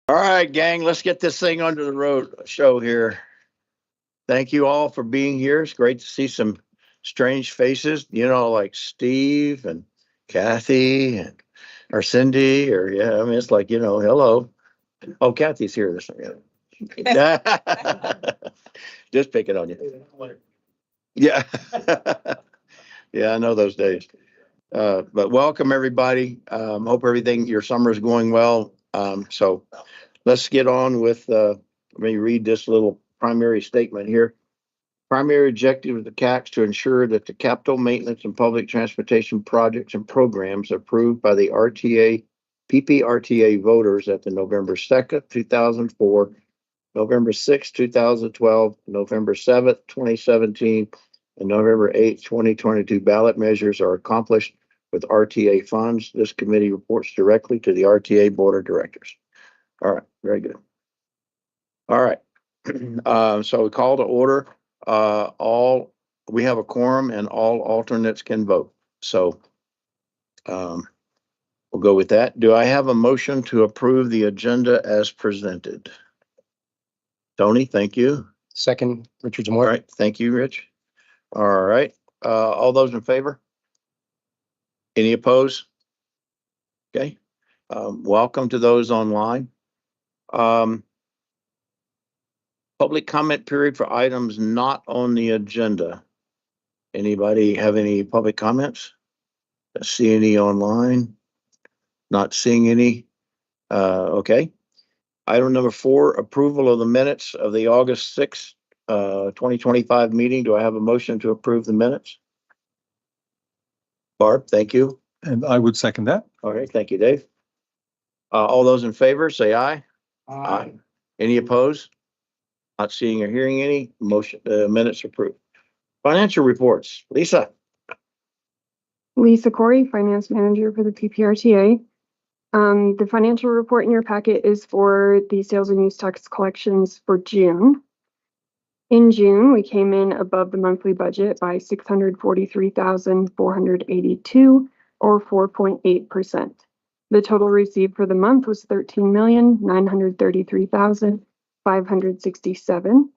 All right, gang, let's get this thing under the road show here. Thank you all for being here. It's great to see some strange faces, like Steve and Kathy and or Cindy, or yeah, I mean it's like, hello. Oh, Kathy's here this year. Just picking on you. Yeah. Yeah, I know those days. But welcome everybody. Hope your summer is going well. So let's get on with, let me read this little primary statement here. Primary objective of the CACs to ensure that the capital maintenance and public transportation projects and programs approved by the PPRTA voters at the November 2nd, 2004, November 6th, 2012, November 7th, 2017, and November 8th, 2022 ballot measures are accomplished with RTA funds. This committee reports directly to the RTA Board of Directors. All right, very good. All right. So we call to order. We have a quorum and all alternates can vote. So we'll go with that. Do I have a motion to approve the agenda as presented? Tony, thank you. Second, Richard All Moore. right, thank you, Rich. All right, all those in favor? Any opposed? Okay, welcome to those online. Public comment period for items not on the agenda. Anybody have any public comments? See any online? Not seeing any. Okay. Item number 4, approval of the minutes of the August 6th, 2025 meeting. Do I have a motion to approve the minutes? Barb, thank you. And I would second that. All right, thank you, Dave. All those in favor, say aye. Aye. Any opposed? Not seeing or hearing any. Motion, minutes approved. Financial reports. Lisa. Lisa Corey, Finance Manager for the PPRTA. The financial report in your packet is for the sales and use tax collections for June. In June, we came in above the monthly budget by $643,482, or 4.8%. The total received for the month was $13,933,567.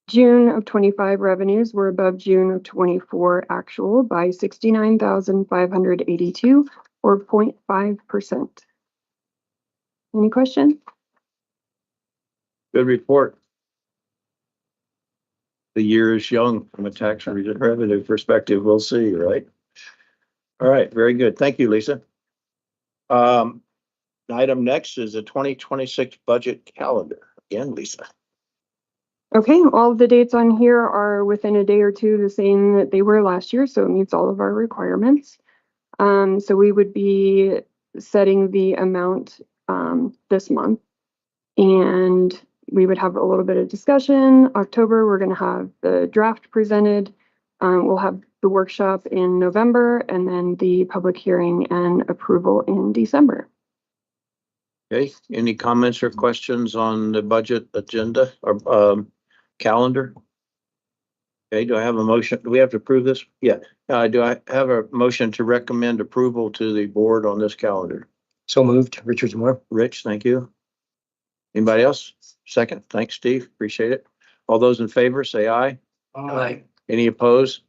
June of 25 revenues were above June of 24 actual by $69,582, or 0.5%. Any questions? Good report. The year is young from a tax revenue perspective. We'll see, right? All right, very good. Thank you, Lisa. Item next is the 2026 budget calendar. Again, Lisa. Okay, all of the dates on here are within a day or two the same that they were last year, so it meets all of our requirements. So we would be setting the amount this month, and we would have a little bit of discussion. October, we're going to have the draft presented. We'll have the workshop in November, and then the public hearing and approval in December. Okay, any comments or questions on the budget agenda or calendar? Okay, do I have a motion? Do we have to approve this? Yeah. Do I have a motion to recommend approval to the board on this calendar? So moved, Richard Moore. Rich, thank you. Anybody else? Second, thanks, Steve. Appreciate it. All those in favor, say aye. Aye. Any opposed?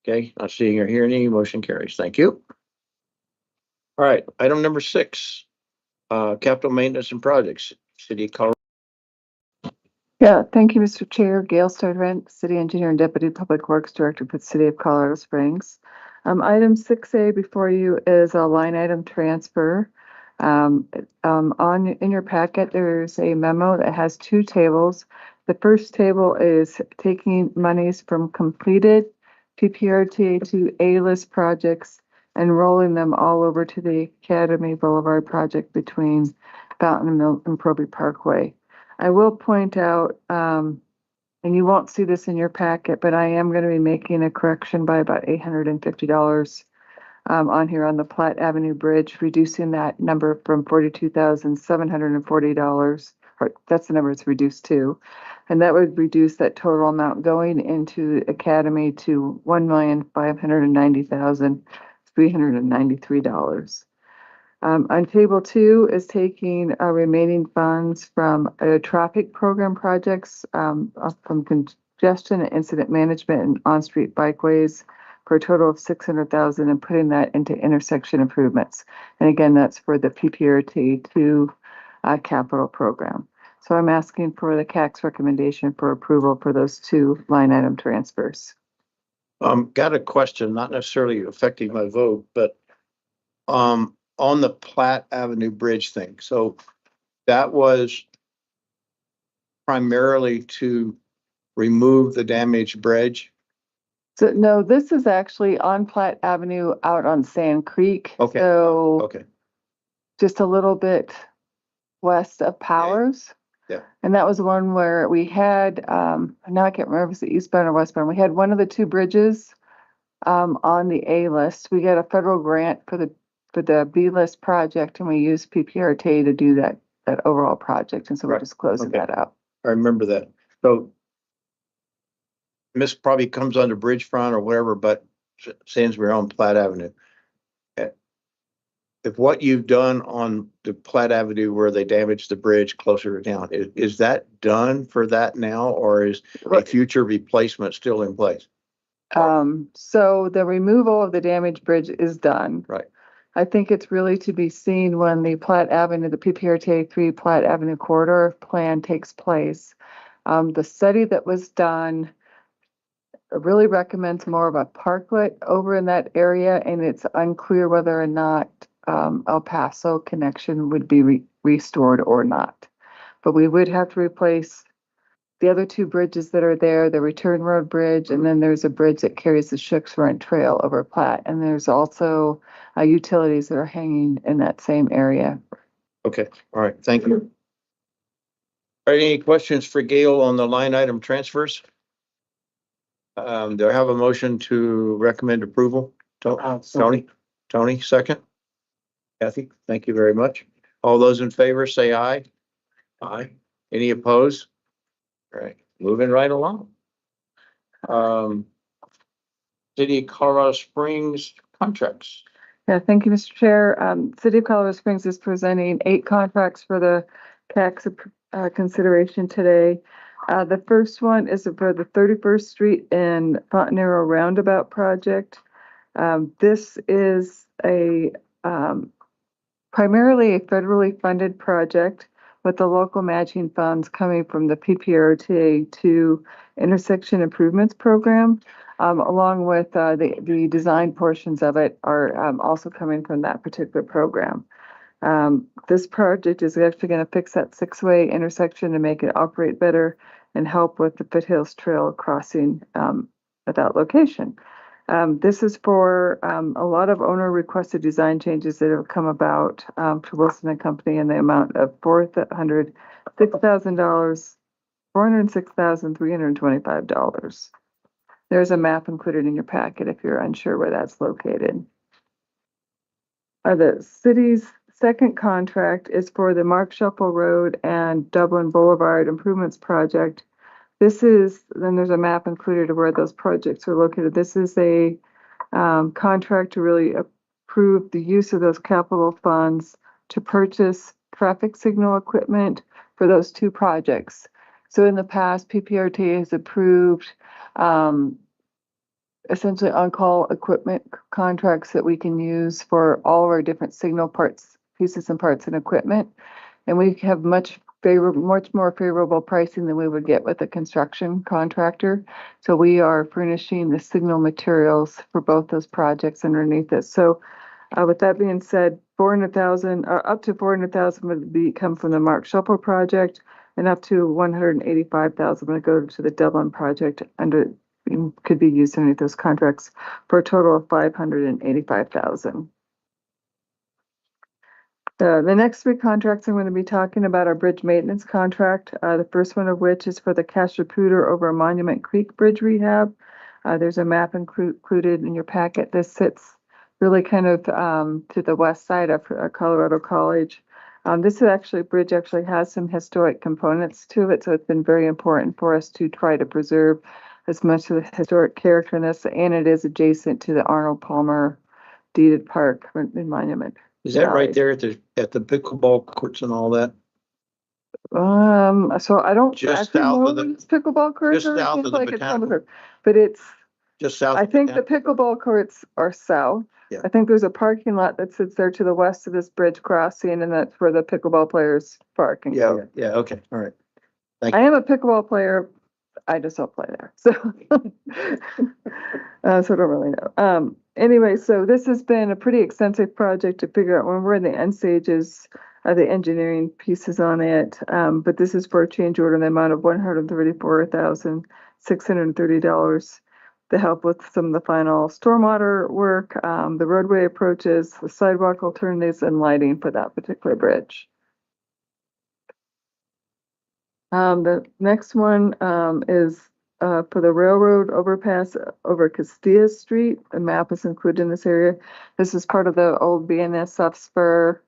Okay, not seeing or hearing any, motion carries. Thank you. All right, item number 6, capital maintenance and projects, City of Colorado. Yeah, thank you, Mr. Chair. Gail Stuyvesant, City Engineer and Deputy Public Works Director for the City of Colorado Springs. Item 6A before you is a line item transfer. In your packet, there's a memo that has 2 tables. The first table is taking monies from completed PPRTA to A-list projects and rolling them all over to the Academy Boulevard project between Fountain Mill and Proby Parkway. I will point out, and you won't see this in your packet, but I am going to be making a correction by about $850 on here on the Platte Avenue Bridge, reducing that number from $42,740. That's the number it's reduced to. And that would reduce that total amount going into Academy to $1,590,393. On table 2 is taking remaining funds from traffic program projects from congestion and incident management and on-street bikeways for a total of $600,000 and putting that into intersection improvements. And again, that's for the PPRTA 2 capital program. So I'm asking for the CAC's recommendation for approval for those 2 line item transfers. Got a question, not necessarily affecting my vote, but on the Platte Avenue Bridge thing. So that was primarily to remove the damaged bridge. So no, this is actually on Platte Avenue out on Sand Creek. Okay. So Okay. just a little bit west of Powers. Yeah. And that was one where we had, now I can't remember if it's the eastbound or westbound. We had one of the 2 bridges on the A list. We got a federal grant for the B list project, and we used PPRTA to do that overall project. And so we're Right. just closing Okay. that out. I remember that. So Miss probably comes under Bridgefront or whatever, but Sandsbury on Platte Avenue. If what you've done on the Platte Avenue where they damaged the bridge closer to town, is that done for that now, or is a future replacement still in place? So the removal of the damaged bridge is done. Right. I think it's really to be seen when the Platte Avenue, the PPRTA 3 Platte Avenue corridor plan takes place. The study that was done really recommends more of a parklet over in that area, and it's unclear whether or not El Paso connection would be restored or not. But we would have to replace the other 2 bridges that are there, the Return Road Bridge, and then there's a bridge that carries the Shooks Run Trail over Platte. And there's also utilities that are hanging in that same area. Okay, all right, thank you. All right, any questions for Gail on the line item transfers? Do I have a motion to recommend approval? Tony, second. Kathy, thank you very much. All those in favor say aye. Aye. Any opposed? All right, moving right along. City of Colorado Springs contracts. Yeah, thank you, Mr. Chair. City of Colorado Springs is presenting 8 contracts for the CAC's consideration today. The first one is for the 31st Street and Fontanero Roundabout project. This is primarily a federally funded project with the local matching funds coming from the PPRTA 2 Intersection Improvements Program, along with the design portions of it are also coming from that particular program. This project is actually going to fix that 6-way intersection and make it operate better and help with the Foothills Trail crossing at that location. This is for a lot of owner requested design changes that have come about to Wilson and Company in the amount of $406,325. There's a map included in your packet if you're unsure where that's located. The city's second contract is for the Mark Shuffle Road and Dublin Boulevard Improvements Project. Then there's a map included of where those projects are located. This is a contract to really approve the use of those capital funds to purchase traffic signal equipment for those 2 projects. So in the past, PPRTA has approved essentially on-call equipment contracts that we can use for all of our different signal pieces and parts and equipment. And we have much more favorable pricing than we would get with a construction contractor. So we are furnishing the signal materials for both those projects underneath it. So with that being said, $400,000 up to $400,000 would come from the Mark Shuffle project, and up to $185,000 would go to the Dublin project could be used underneath those contracts for a total of $585,000. The next 3 contracts I'm going to be talking about are bridge maintenance contract. The first one of which is for the Castor-Pooter over Monument Creek Bridge rehab. There's a map included in your packet. This sits really kind of to the west side of Colorado College. This bridge has some historic components to it, so it's been very important for us to try to preserve as much of the historic character in this, and it is adjacent to the Arnold Palmer deeded park and monument. Is that right there at the pickleball courts and all that? So I don't Just actually south know of the- when it's pickleball courts just are. It south seems of the like it's on the botanical? curve, but it's, Just south? I of think the Botanical? pickleball courts are south. Yeah. I think there's a parking lot that sits there to the west of this bridge crossing, and that's where the pickleball players park. and Yeah, yeah, okay, all right. Thank I you. am a pickleball player. I just don't play there. So, so I don't really know. Anyway, so this has been a pretty extensive project to figure out when we're in the end stages of the engineering pieces on it. But this is for a change order in the amount of $134,630 to help with some of the final stormwater work, the roadway approaches, the sidewalk alternatives, and lighting for that particular bridge. The next one is for the railroad overpass over Castilla Street. The map is included in this area. This is part of the old BNSF spur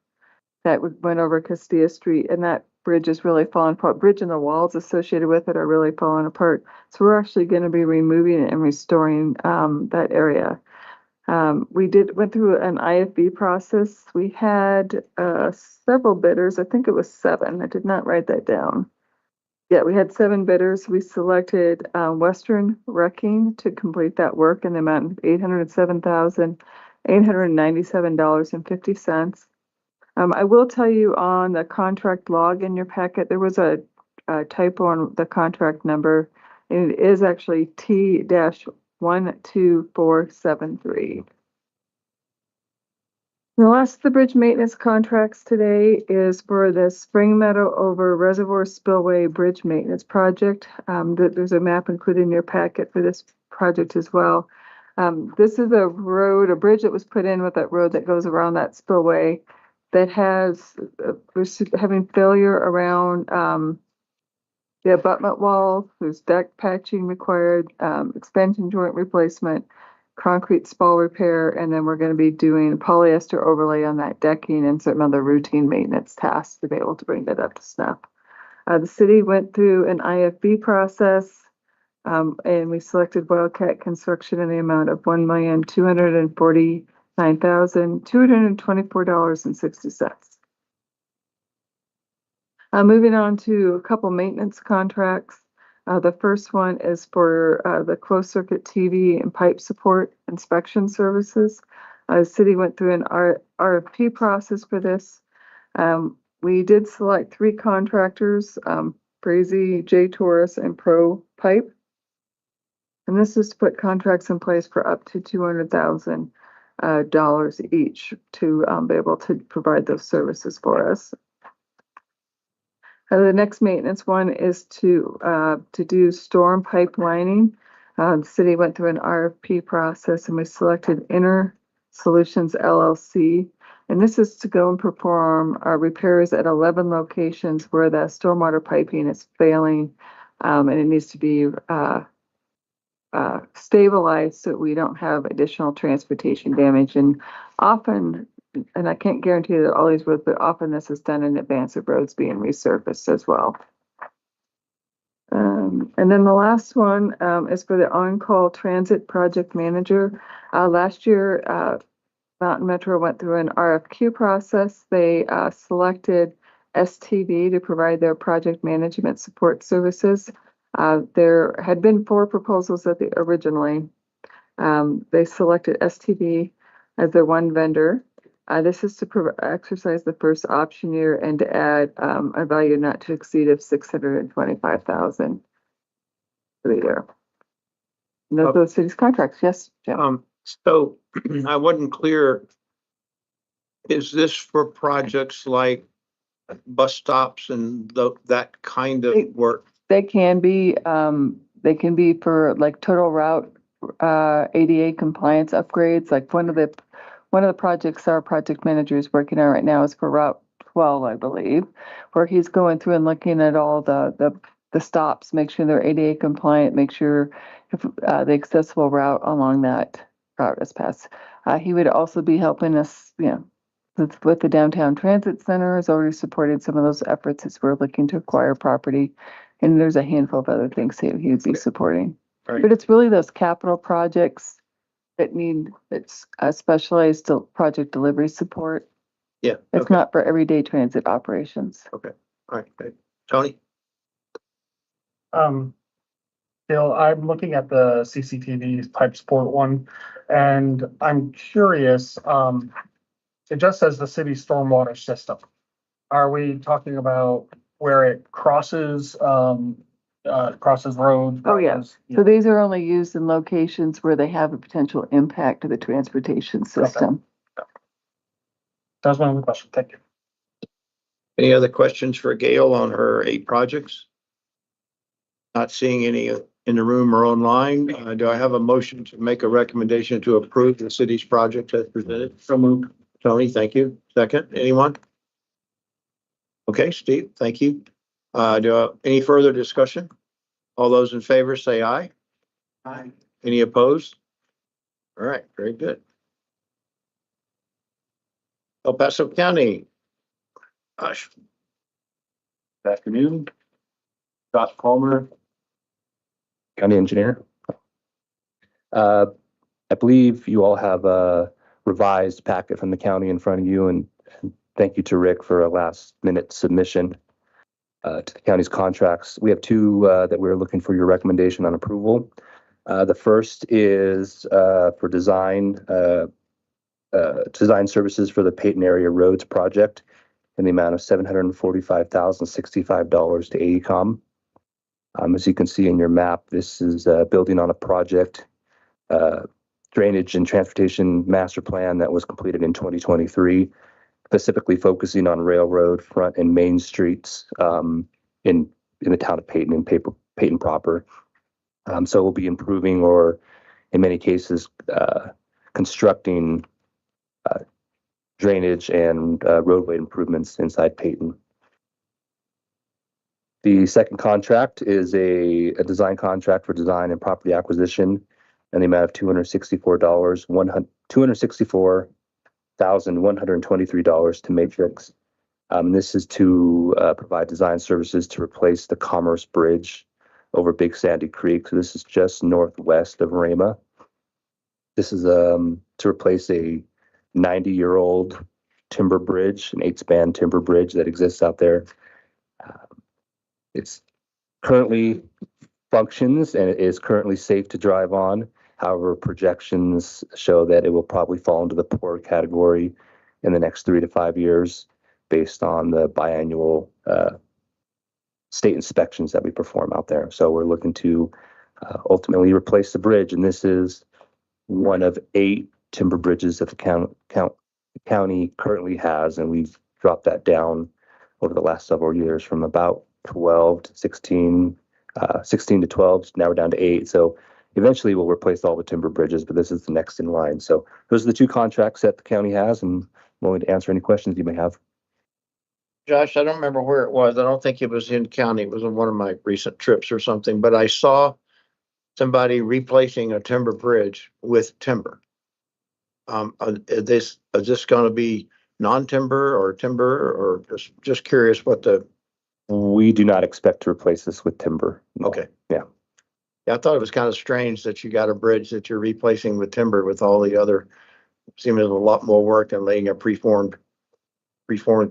that went over Castilla Street, and that bridge is really falling apart. Bridge and the walls associated with it are really falling apart. So we're actually going to be removing and restoring that area. We went through an IFB process. We had several bidders. I think it was 7. I did not write that down. Yeah, we had 7 bidders. We selected Western Wrecking to complete that work in the amount of $807,897.50. I will tell you on the contract log in your packet, there was a typo on the contract number. And it is actually T-12473. The last of the bridge maintenance contracts today is for the Spring Meadow over Reservoir Spillway Bridge Maintenance Project. There's a map included in your packet for this project as well. This is a bridge that was put in with that road that goes around that spillway that has, we're having failure around the abutment wall. There's deck patching required, expansion joint replacement, concrete spall repair, and then we're going to be doing polyester overlay on that decking and certain other routine maintenance tasks to be able to bring that up to snuff. The city went through an IFB process, and we selected Wildcat Construction in the amount of $1,249,224.60. Moving on to a couple maintenance contracts. The first one is for the closed circuit TV and pipe support inspection services. The city went through an RFP process for this. We did select 3 contractors, Brazy, J Taurus, and Pro Pipe. And this is to put contracts in place for up to $200,000 each to be able to provide those services for us. The next maintenance one is to do storm pipe lining. The city went through an RFP process and we selected Inner Solutions LLC. And this is to go and perform repairs at 11 locations where the stormwater piping is failing, and it needs to be stabilized so we don't have additional transportation damage. And often, and I can't guarantee that all these roads, but often this is done in advance of roads being resurfaced as well. And then the last one is for the on-call transit project manager. Last year, Mountain Metro went through an RFQ process. They selected STV to provide their project management support services. There had been 4 proposals originally. They selected STV as their one vendor. This is to exercise the first option year and to add a value not to exceed of $625,000 for the year. And those are the city's contracts. Yes, Jim. So I wasn't clear. Is this for projects like bus stops and that kind of work? They can be for like total route ADA compliance upgrades. Like one of the projects our project manager is working on right now is for Route 12, I believe, where he's going through and looking at all the stops, make sure they're ADA compliant, make sure if the accessible route along that route is passed. He would also be helping us, with the downtown transit center, has already supported some of those efforts as we're looking to acquire property. And there's a handful of other things he would be supporting. Right. But it's really those capital projects that need specialized project delivery support Yeah. It's Okay. not for everyday transit operations. All right. Great. Tony? Bill, I'm looking at the CCTV pipe sport one, and I'm curious, it just says the city stormwater system. Are we talking about where it crosses roads? Oh, yes. So these are only used in locations where they have a potential impact to the transportation system. That was my only question. Thank you. Any other questions for Gail on her 8 projects? Not seeing any in the room or online. Do I have a motion to make a recommendation to approve the city's project as presented? So moved. Tony, thank you. Second, anyone? Okay, Steve, thank you. Any further discussion? All those in favor say aye. Aye. Any opposed? All right, very good. El Paso County. Gosh. Good afternoon. Josh Palmer, County Engineer. I believe you all have a revised packet from the county in front of you, and thank you to Rick for a last minute submission to the county's contracts. We have 2 that we're looking for your recommendation on approval. The first is for design services for the Peyton Area Roads project in the amount of $745,065 to AECOM. As you can see in your map, this is building on a project drainage and transportation master plan that was completed in 2023, specifically focusing on railroad front and main streets in the town of Peyton and Peyton proper. So we'll be improving, or in many cases, constructing drainage and roadway improvements inside Peyton. The second contract is a design contract for design and property acquisition in the amount of $264,123 to Matrix. This is to provide design services to replace the Commerce Bridge over Big Sandy Creek. So this is just northwest of Rama. This is to replace a 90-year-old timber bridge, an 8-span timber bridge that exists out there. It's currently functions and it is currently safe to drive on. However, projections show that it will probably fall into the poor category in the next 3 to 5 years based on the biannual state inspections that we perform out there. So we're looking to ultimately replace the bridge, and this is one of 8 timber bridges that the county currently has, and we've dropped that down over the last several years from about 12 to 16, 16 to 12. Now we're down to 8. So eventually we'll replace all the timber bridges, but this is the next in line. So those are the 2 contracts that the county has, and I'm willing to answer any questions you may have. Josh, I don't remember where it was. I don't think it was in county. It was on one of my recent trips or something, but I saw somebody replacing a timber bridge with timber. Is this going to be non-timber or timber, or just curious what the... We do not expect to replace this with timber. No. Okay. Yeah. Yeah, I thought it was kind of strange that you got a bridge that you're replacing with timber with all the other, seems a lot more work than laying a preformed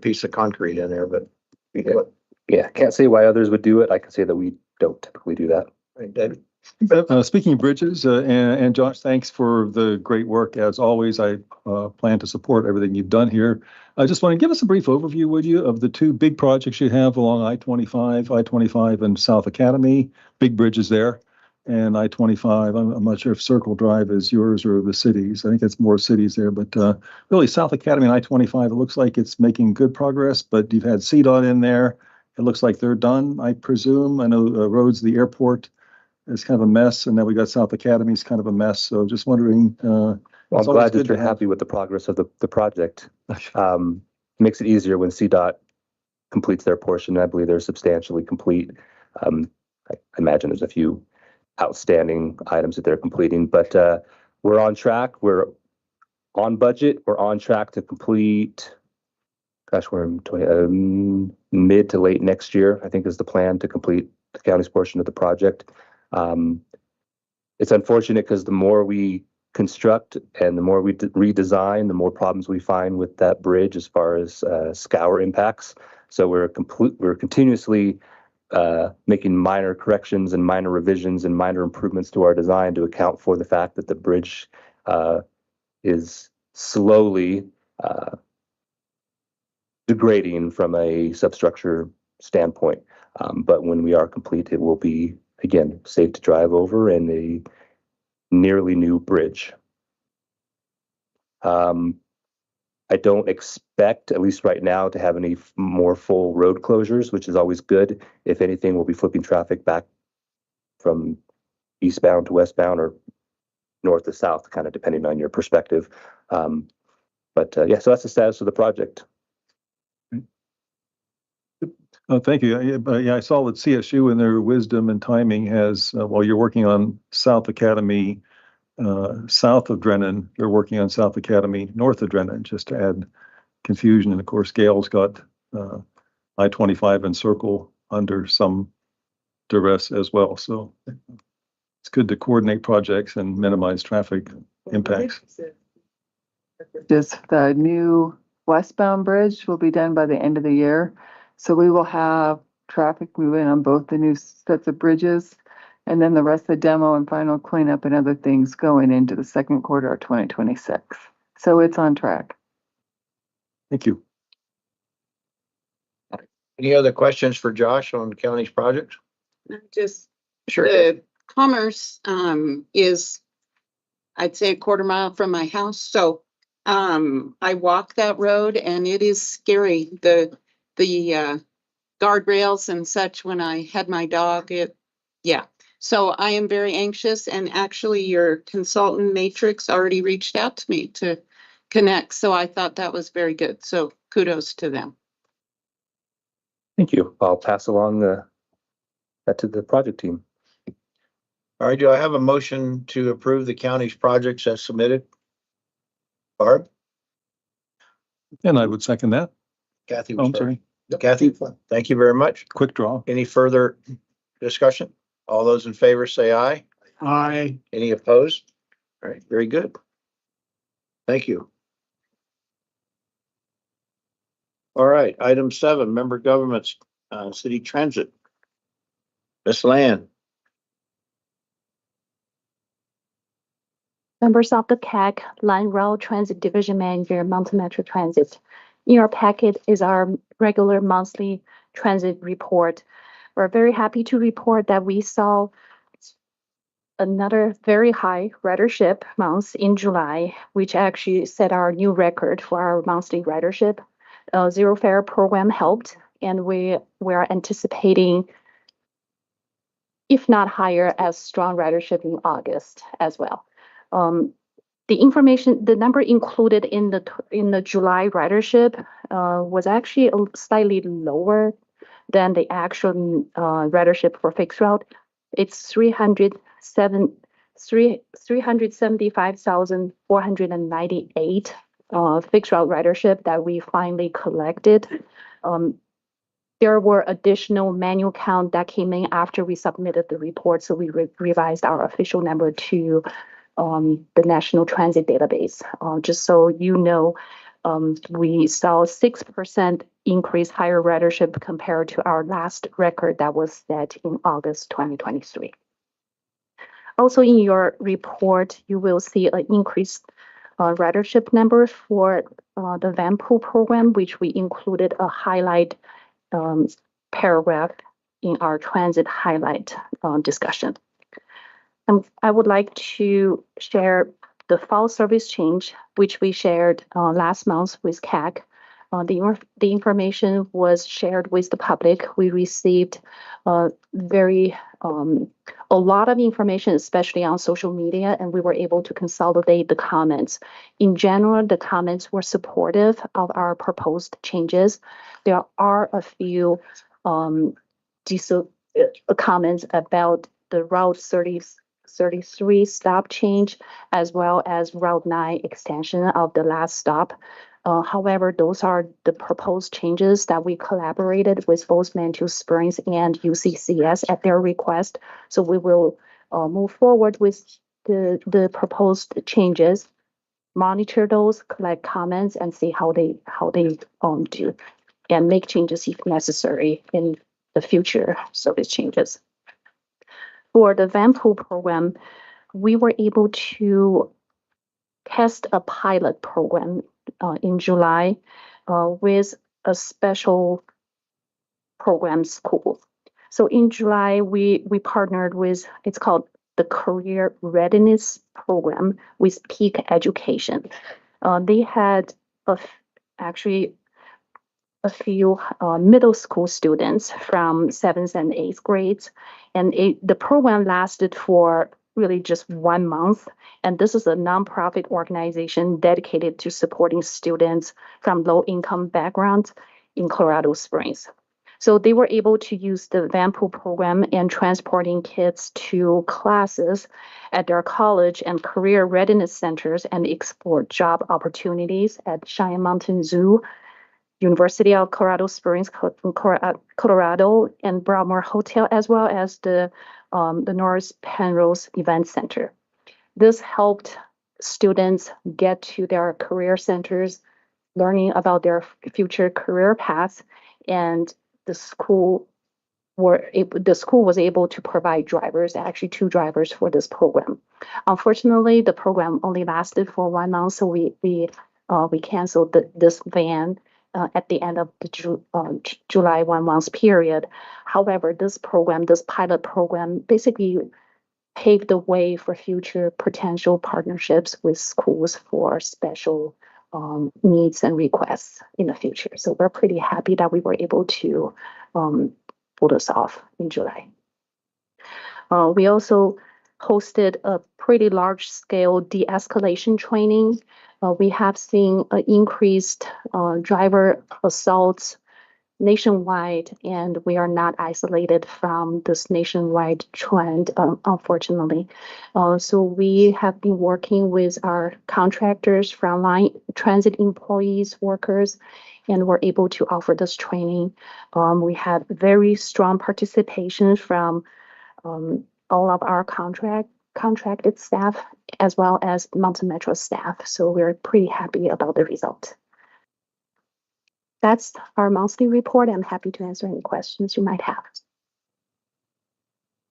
piece of concrete in there, but we do it. Yeah, can't say why others would do it. I can say that we don't typically do that. Right, David? Speaking of bridges, and Josh, thanks for the great work. As always, I plan to support everything you've done here. I just want to give us a brief overview, would you, of the 2 big projects you have along I-25 and South Academy, big bridges there, and I-25. I'm not sure if Circle Drive is yours or the cities. I think it's more cities there, but really South Academy and I-25, it looks like it's making good progress, but you've had CDOT in there. It looks like they're done, I presume. I know roads, the airport, it's kind of a mess, and then we got South Academy is kind of a mess. So just wondering. Well, I'm glad that you're happy with the progress of the project. Makes it easier when CDOT completes their portion. I believe they're substantially complete. I imagine there's a few outstanding items that they're completing, but we're on track. We're on budget. We're on track to complete. Gosh, we're in mid to late next year, I think, is the plan to complete the county's portion of the project. It's unfortunate because the more we construct and the more we redesign, the more problems we find with that bridge as far as scour impacts. So we're continuously making minor corrections and minor revisions and minor improvements to our design to account for the fact that the bridge is slowly degrading from a substructure standpoint. But when we are complete, it will be, again, safe to drive over and a nearly new bridge. I don't expect, at least right now, to have any more full road closures, which is always good. If anything, we'll be flipping traffic back from eastbound to westbound or north to south, kind of depending on your perspective. Yeah, so that's the status of the project. Thank you. Yeah, I saw that CSU in their wisdom and timing has, while you're working on South Academy, south of Drennan, they're working on South Academy, north of Drennan, just to add confusion. And of course, Gale's got I-25 and Circle under some duress as well. So it's good to coordinate projects and minimize traffic impacts. Just the new westbound bridge will be done by the end of the year. So we will have traffic moving on both the new sets of bridges, and then the rest of the demo and final cleanup and other things going into the second quarter of 2026. So it's on track. Thank you. Any other questions for Josh on the county's projects? Just Sure. the Commerce is, I'd say, a quarter mile from my house. So I walk that road and it is scary. The guardrails and such when I had my dog, yeah. So I am very anxious, and actually your consultant Matrix already reached out to me to connect. So I thought that was very good. So kudos to them. Thank you. I'll pass along that to the project team. All right, do I have a motion to approve the county's projects as submitted? Barb? And I would second that. Kathy Oh, was I'm first. sorry. Kathy, thank you very much. Quick draw. Any further discussion? All those in favor say aye. Aye. Any opposed? All right, very good. Thank you. All right, item 7, member governments, city transit. Ms. Land. Members of the CAC Line Rail Transit Division Manager, Mountain Metro Transit. In your packet is our regular monthly transit report. We're very happy to report that we saw another very high ridership month in July, which actually set our new record for our monthly ridership. Zero fare program helped, and we are anticipating, if not higher, as strong ridership in August as well. The number included in the July ridership was actually slightly lower than the actual ridership for fixed route. It's 375,498 fixed route ridership that we finally collected. There were additional manual count that came in after we submitted the report, so we revised our official number to the National Transit Database. Just so you know, we saw 6% increase higher ridership compared to our last record that was set in August 2023. Also in your report, you will see an increased ridership number for the van pool program, which we included a highlight paragraph in our transit highlight discussion. I would like to share the fall service change, which we shared last month with CAC. The information was shared with the public. We received a lot of information, especially on social media, and we were able to consolidate the comments. In general, the comments were supportive of our proposed changes. There are a few comments about the Route 33 stop change, as well as Route 9 extension of the last stop. However, those are the proposed changes that we collaborated with both Manitou Springs and UCCS at their request. So we will move forward with the proposed changes, monitor those, collect comments, and see how they do, and make changes if necessary in the future service changes. For the van pool program, we were able to test a pilot program in July with a special program school. So in July, we partnered with, it's called the Career Readiness Program with Peak Education. They had actually a few middle school students from 7th and 8th grades, and the program lasted for really just 1 month. And this is a nonprofit organization dedicated to supporting students from low-income backgrounds in Colorado Springs. So they were able to use the van pool program and transporting kids to classes at their college and career readiness centers and explore job opportunities at Cheyenne Mountain Zoo, University of Colorado Springs, Colorado, and Broadmoor Hotel, as well as the North Penrose Event Center. This helped students get to their career centers, learning about their future career paths, and the school was able to provide drivers, actually 2 drivers for this program. Unfortunately, the program only lasted for 1 month, so we canceled this van at the end of the July 1 month period. However, this pilot program, basically paved the way for future potential partnerships with schools for special needs and requests in the future. So we're pretty happy that we were able to pull this off in July. We also hosted a pretty large scale de-escalation training. We have seen increased driver assaults nationwide, and we are not isolated from this nationwide trend, unfortunately. So we have been working with our contractors, frontline transit employees, workers, and we're able to offer this training. We had very strong participation from all of our contracted staff, as well as Mountain Metro staff. So we're pretty happy about the result. That's our monthly report. I'm happy to answer any questions you might have.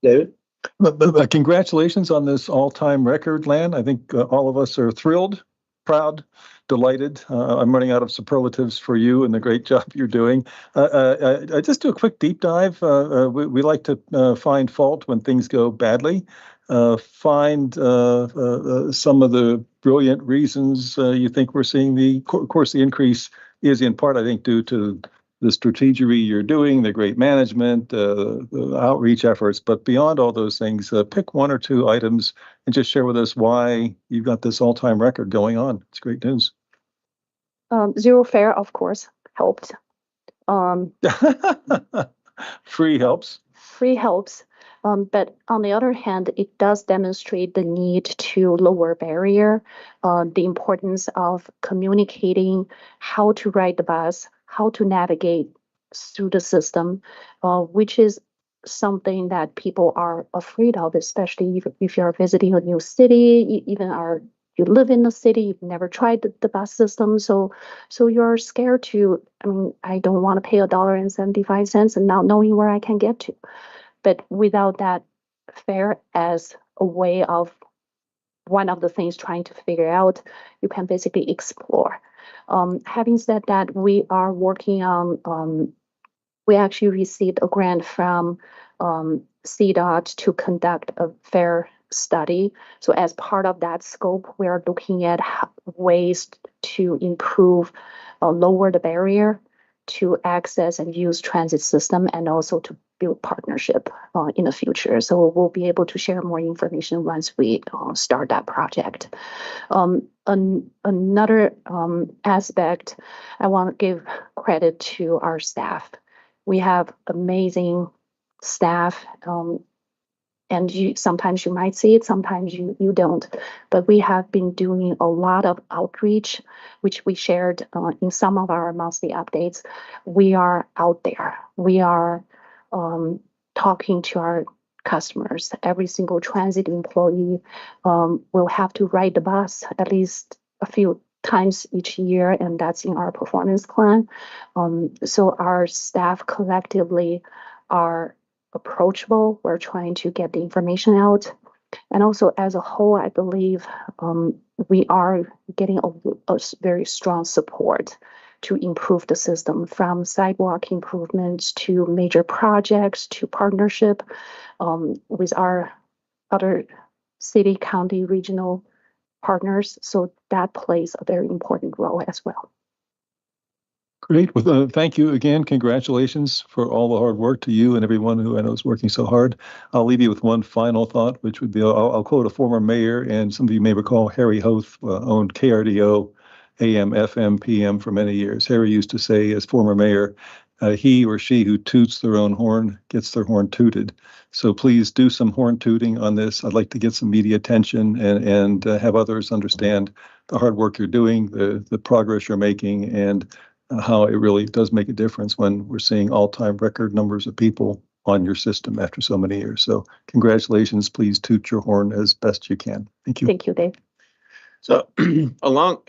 David? But congratulations on this all-time record, Lan. I think all of us are thrilled, proud, delighted. I'm running out of superlatives for you and the great job you're doing. I just do a quick deep dive. We like to find fault when things go badly. Find some of the brilliant reasons you think we're seeing of course, the increase is in part, I think, due to the strategery you're doing, the great management, the outreach efforts. But beyond all those things, pick 1 or 2 items and just share with us why you've got this all-time record going on. It's great news. Zero fare, of course, helped. Free helps. Free helps. But on the other hand, it does demonstrate the need to lower barrier, the importance of communicating how to ride the bus, how to navigate through the system, which is something that people are afraid of, especially if you're visiting a new city, you live in the city, you've never tried the bus system, so you're scared to. I mean, I don't want to pay $1.75 and not knowing where I can get to. But without that fare as a way of one of the things trying to figure out, you can basically explore. Having said that, we are working on, we actually received a grant from CDOT to conduct a fare study. So as part of that scope, we are looking at ways to improve, lower the barrier to access and use transit system, and also to build partnership in the future. So we'll be able to share more information once we start that project. Another aspect, I want to give credit to our staff. We have amazing staff, and sometimes you might see it, sometimes you don't. But we have been doing a lot of outreach, which we shared in some of our monthly updates. We are out there. We are talking to our customers. Every single transit employee will have to ride the bus at least a few times each year, and that's in our performance plan. So our staff collectively are approachable. We're trying to get the information out. And also, as a whole, I believe we are getting a very strong support to improve the system, from sidewalk improvements to major projects to partnership with our other city, county, regional partners. So that plays a very important role as well. Great. Well, thank you again. Congratulations for all the hard work to you and everyone who I know is working so hard. I'll leave you with one final thought, which would be, I'll quote a former mayor, and some of you may recall Harry Hoth owned KRDO, AM, FM, PM for many years. Harry used to say, as former mayor, he or she who toots their own horn gets their horn tooted. So please do some horn tooting on this. I'd like to get some media attention and have others understand the hard work you're doing, the progress you're making, and how it really does make a difference when we're seeing all-time record numbers of people on your system after so many years. So congratulations. Please toot your horn as best you can. Thank you. Thank you, Dave. So Dave,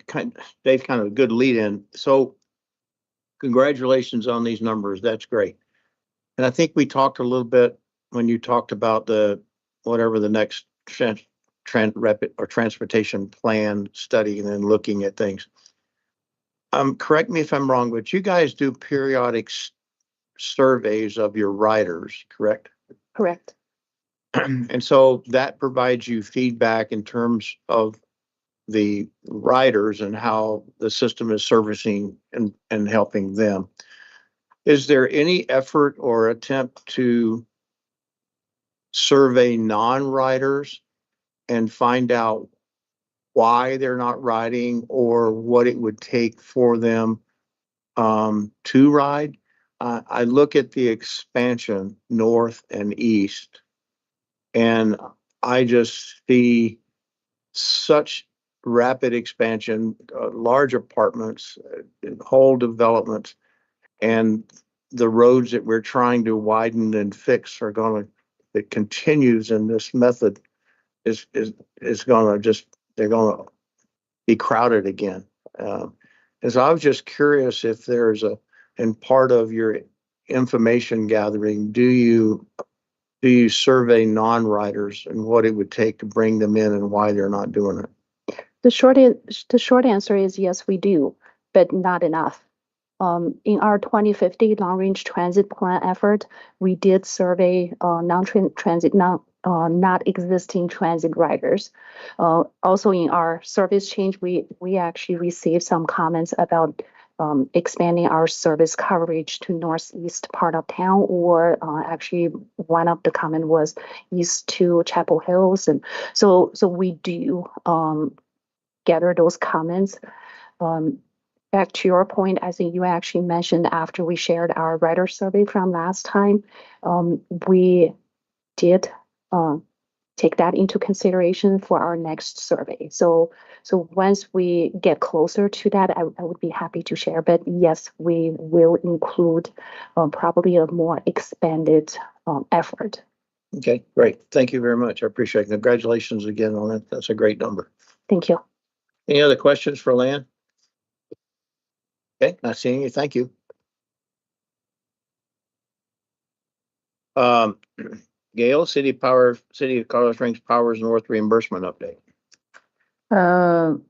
kind of a good lead in. So congratulations on these numbers. That's great. And I think we talked a little bit when you talked about whatever the next transportation plan study and then looking at things. Correct me if I'm wrong, but you guys do periodic surveys of your riders, correct? Correct. And so that provides you feedback in terms of the riders and how the system is servicing and helping them. Is there any effort or attempt to survey non-riders and find out why they're not riding or what it would take for them to ride? I look at the expansion north and east, and I just see such rapid expansion, large apartments, whole developments, and the roads that we're trying to widen and fix are going to, it continues in this method is going to just, they're going to be crowded again. And so I was just curious if there's in part of your information gathering, do you survey non-riders and what it would take to bring them in and why they're not doing it? The short answer is yes, we do, but not enough. In our 2050 long-range transit plan effort, we did survey not existing transit riders. Also, in our service change, we actually received some comments about expanding our service coverage to northeast part of town, or actually one of the comment was east to Chapel Hills, and so we do gather those comments. Back to your point, I think you actually mentioned after we shared our rider survey from last time, we did take that into consideration for our next survey. So once we get closer to that, I would be happy to share. But yes, we will include probably a more expanded effort. Okay, great. Thank you very much. I appreciate it. Congratulations again on that. That's a great number. Thank you. Any other questions for Lan? Okay, not seeing you. Thank you. Gail, City of Colorado Springs Powers North reimbursement update. So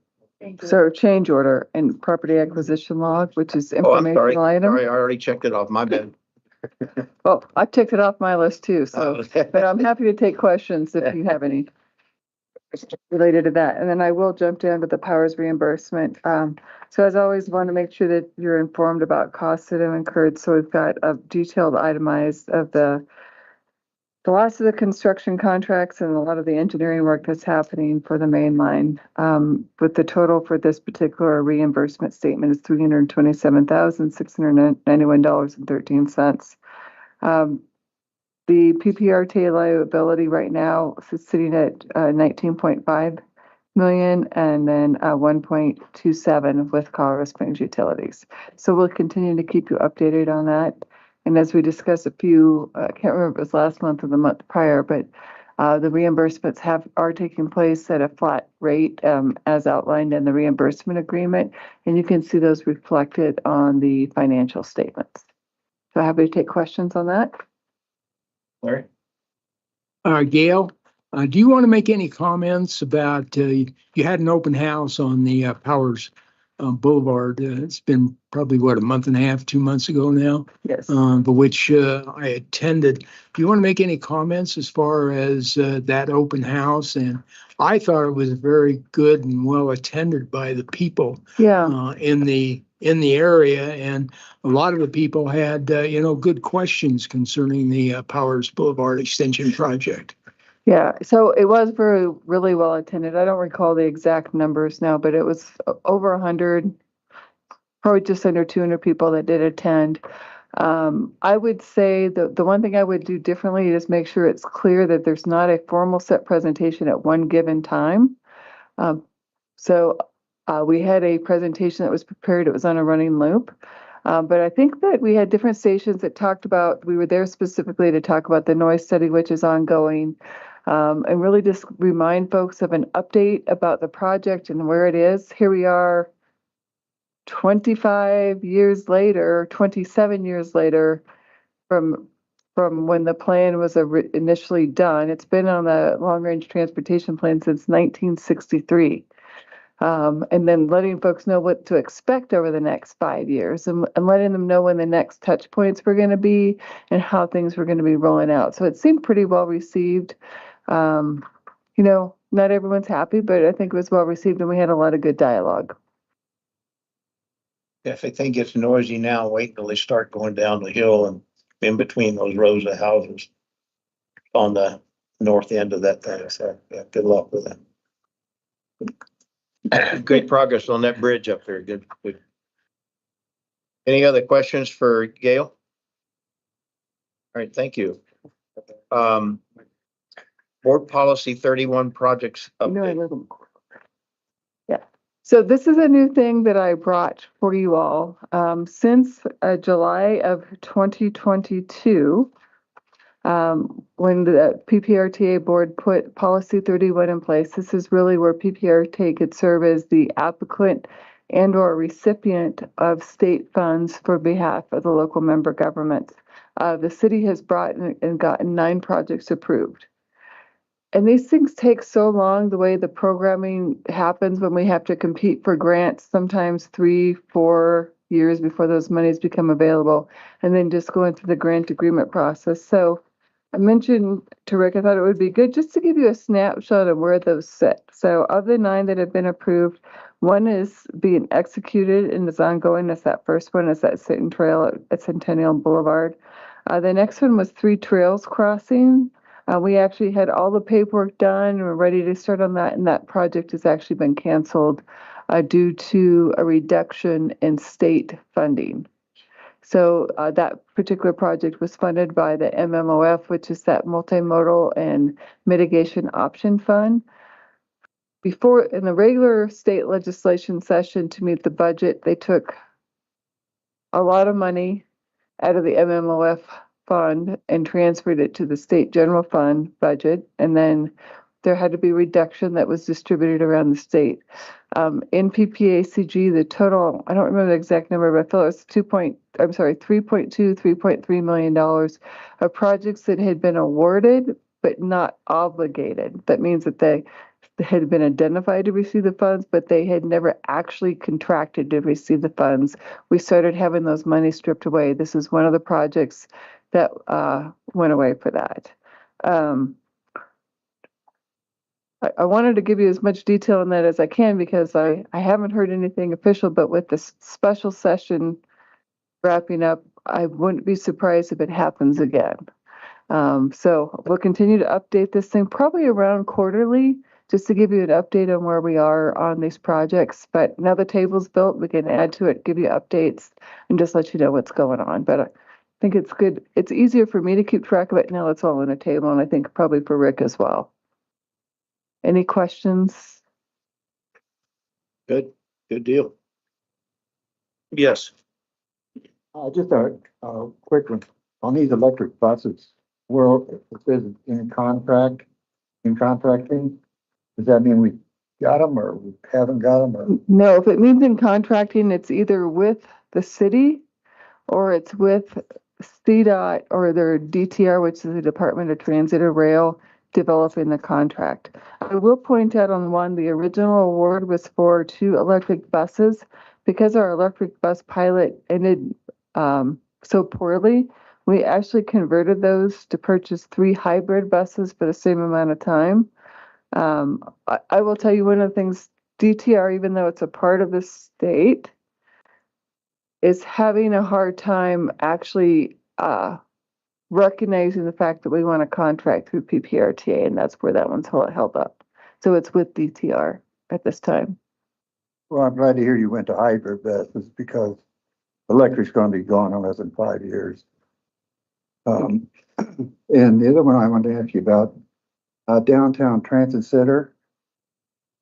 change order and property acquisition log, which is Oh, I'm sorry. informational item. Sorry, I already checked it off. My bad. Well, I ticked it off my list too, so, Okay. but I'm happy to take questions if you have any related to that. And then I will jump down to the powers reimbursement. So as always, want to make sure that you're informed about costs that have incurred. So we've got a detailed itemized of the loss of the construction contracts and a lot of the engineering work that's happening for the main line. But the total for this particular reimbursement statement is $327,691.13. The PPRTA liability right now is sitting at 19.5 million, and then 1.27 with Colorado Springs Utilities. So we'll continue to keep you updated on that. And as we discussed I can't remember if it was last month or the month prior, but the reimbursements are taking place at a flat rate as outlined in the reimbursement agreement. And you can see those reflected on the financial statements. So happy to take questions on that. Larry? Gail, do you want to make any comments about, you had an open house on the Powers Boulevard. It's been probably, what, a month and a half, 2 months ago now, Yes. but which I attended. Do you want to make any comments as far as that open house? And I thought it was very good and well attended by the people Yeah. in the area. And a lot of the people had, good questions concerning the Powers Boulevard Extension Project. Yeah, so it was really well attended. I don't recall the exact numbers now, but it was over 100, probably just under 200 people that did attend. I would say the one thing I would do differently is make sure it's clear that there's not a formal set presentation at one given time. So we had a presentation that was prepared. It was on a running loop. But I think that we had different stations that talked about, we were there specifically to talk about the noise study, which is ongoing, and really just remind folks of an update about the project and where it is. Here we are 25 years later, 27 years later from when the plan was initially done. It's been on the long-range transportation plan since 1963. And then letting folks know what to expect over the next 5 years and letting them know when the next touch points were going to be and how things were going to be rolling out. So it seemed pretty well received. Not everyone's happy, but I think it was well received and we had a lot of good dialogue. If the thing gets noisy now, wait until they start going down the hill and in between those rows of houses on the north end of that thing. So yeah, good luck with it. Great progress on that bridge up there. Good. Any other questions for Gail? All right, thank you. Board Policy 31 projects update. Yeah. So this is a new thing that I brought for you all. Since July of 2022, when the PPRTA board put Policy 31 in place, this is really where PPRTA could serve as the applicant and/or recipient of state funds for behalf of the local member governments. The city has brought and gotten 9 projects approved. And these things take so long, the way the programming happens when we have to compete for grants, sometimes 3-4 years before those monies become available, and then just going through the grant agreement process. So I mentioned to Rick, I thought it would be good just to give you a snapshot of where those sit. So of the 9 that have been approved, 1 is being executed and is ongoing. That's that first one, is that Sitting Trail at Centennial Boulevard. The next one was 3 Trails Crossing. We actually had all the paperwork done and we're ready to start on that, and that project has actually been canceled due to a reduction in state funding. So that particular project was funded by the MMOF, which is that Multimodal and Mitigation Option Fund. Before, in the regular state legislation session to meet the budget, they took a lot of money out of the MMOF fund and transferred it to the state general fund budget, and then there had to be reduction that was distributed around the state. In PPACG, the total, I don't remember the exact number, but I feel it was $3.3 million of projects that had been awarded but not obligated. That means that they had been identified to receive the funds, but they had never actually contracted to receive the funds. We started having those money stripped away. This is one of the projects that went away for that. I wanted to give you as much detail on that as I can because I haven't heard anything official, but with this special session wrapping up, I wouldn't be surprised if it happens again. So we'll continue to update this thing probably around quarterly, just to give you an update on where we are on these projects. But now the table's built, we can add to it, give you updates, and just let you know what's going on. But I think it's good. It's easier for me to keep track of it now. It's all on a table, and I think probably for Rick as well. Any questions? Good deal. Yes. Just a quick one. On these electric buses, where it says in contracting, does that mean we got them or we haven't got them? Or? No, if it means in contracting, it's either with the city or it's with CDOT or their DTR, which is the Department of Transit or Rail, developing the contract. I will point out on one, the original award was for 2 electric buses. Because our electric bus pilot ended so poorly, we actually converted those to purchase 3 hybrid buses for the same amount of time. I will tell you one of the things, DTR, even though it's a part of the state, is having a hard time actually recognizing the fact that we want to contract through PPRTA, and that's where that one's held up. So it's with DTR at this time. Well, I'm glad to hear you went to hybrid buses because electric's going to be gone in less than 5 years. And the other one I wanted to ask you about, downtown transit center.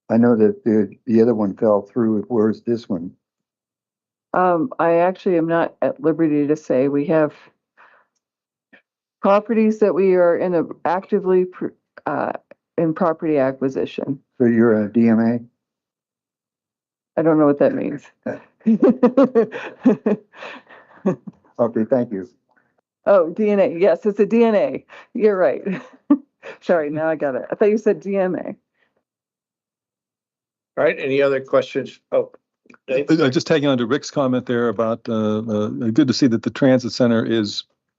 I know that the other one fell through. Where's this one? I actually am not at liberty to say. We have properties that we are actively in property acquisition. So you're a DMA? I don't know what that means. Okay, thank you. Oh, DNA. Yes, it's a DNA. You're right. Sorry, now I got it. I thought you said DMA. All right, any other questions? Oh, Dave? Just tagging on to Rick's comment there about good to see that the transit center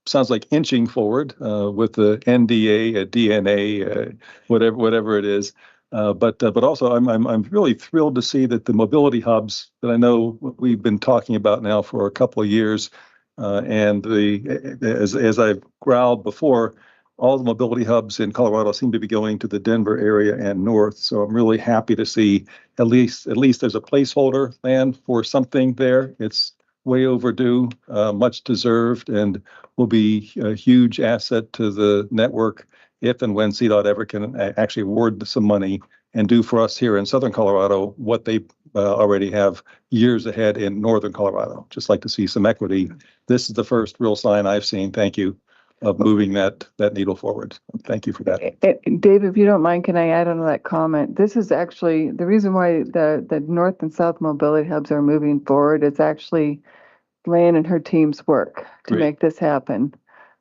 sounds like inching forward with the NDA, DNA, whatever it is. But also I'm really thrilled to see that the mobility hubs that I know we've been talking about now for a couple of years, and as I've growled before, all the mobility hubs in Colorado seem to be going to the Denver area and north. So I'm really happy to see at least there's a placeholder land for something there. It's way overdue, much deserved, and will be a huge asset to the network if and when CDOT ever can actually award some money and do for us here in Southern Colorado what they already have years ahead in Northern Colorado. Just like to see some equity. This is the first real sign I've seen, thank you, of moving that needle forward. Thank you for that. Dave, if you don't mind, can I add on to that comment? This is actually the reason why the North and South mobility hubs are moving forward. It's actually Lan and her team's work to make this happen.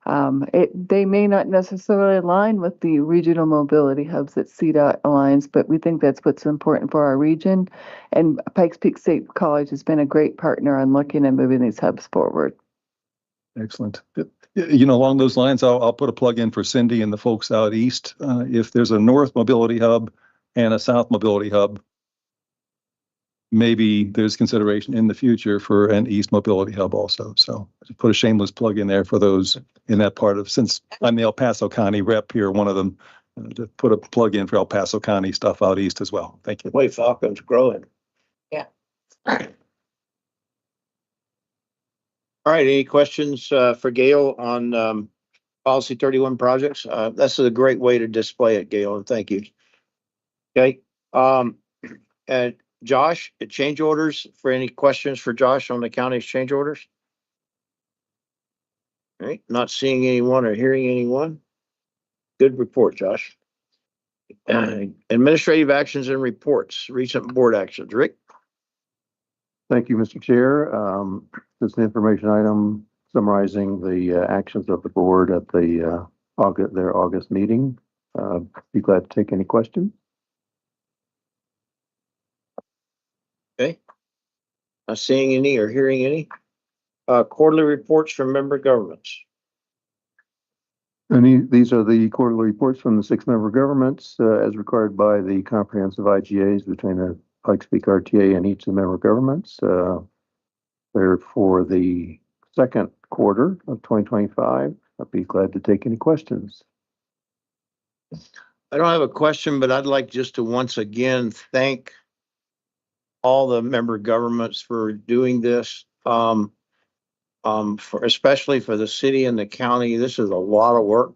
They may not necessarily align with the regional mobility hubs that CDOT aligns, but we think that's what's important for our region. And Pikes Peak State College has been a great partner on looking and moving these hubs forward. Excellent. Along those lines, I'll put a plug in for Cindy and the folks out east. If there's a North mobility hub and a South mobility hub, maybe there's consideration in the future for an East mobility hub also. So just put a shameless plug in there for those in that part of, since I'm the El Paso County rep here, one of them, to put a plug in for El Paso County stuff out east as well. Thank you. Way Falcon's growing. Yeah. All right, any questions for Gail on Policy 31 projects? That's a great way to display it, Gail, and thank you. Okay. And Josh, change orders, for any questions for Josh on the county's change orders? All right, not seeing anyone or hearing anyone. Good report, Josh. Administrative actions and reports, recent board actions. Rick? Thank you, Mr. Chair. This is an information item summarizing the actions of the board at their August meeting. Be glad to take any questions. Okay. Not seeing any or hearing any. Quarterly reports from member governments. And these are the quarterly reports from the 6 member governments as required by the comprehensive IGAs between the Pikes Peak RTA and each of the member governments. They're for the second quarter of 2025. I'd be glad to take any questions. I don't have a question, but I'd like just to once again thank all the member governments for doing this. Especially for the city and the county, this is a lot of work.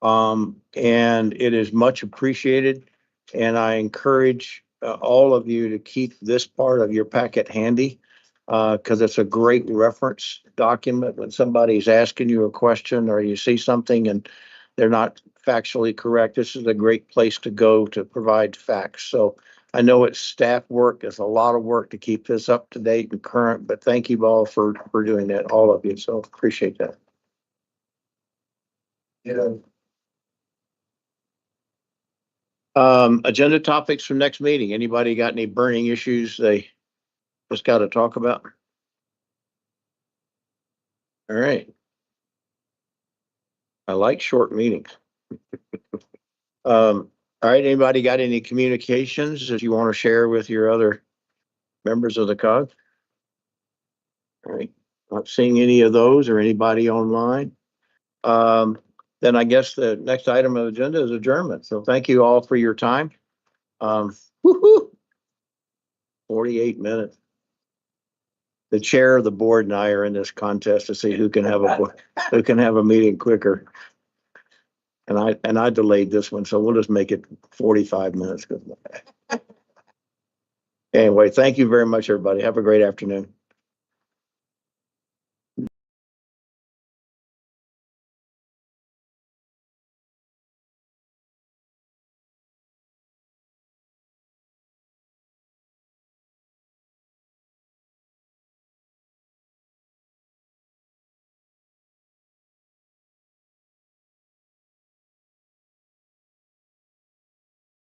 And it is much appreciated. And I encourage all of you to keep this part of your packet handy. because it's a great reference document when somebody's asking you a question or you see something and they're not factually correct. This is a great place to go to provide facts. So I know it's staff work. It's a lot of work to keep this up to date and current, but thank you all for doing that, all of you. So appreciate that. Agenda topics for next meeting. Anybody got any burning issues they just got to talk about? All right. I like short meetings. All right, anybody got any communications that you want to share with your other members of the COG? All right, not seeing any of those or anybody online. Then I guess the next item of the agenda is adjournment. So thank you all for your time. Woo-hoo, 48 minutes. The chair of the board and I are in this contest to see who can have a meeting quicker. And I delayed this one, so we'll just make it 45 minutes. Anyway, thank you very much, everybody. Have a great afternoon.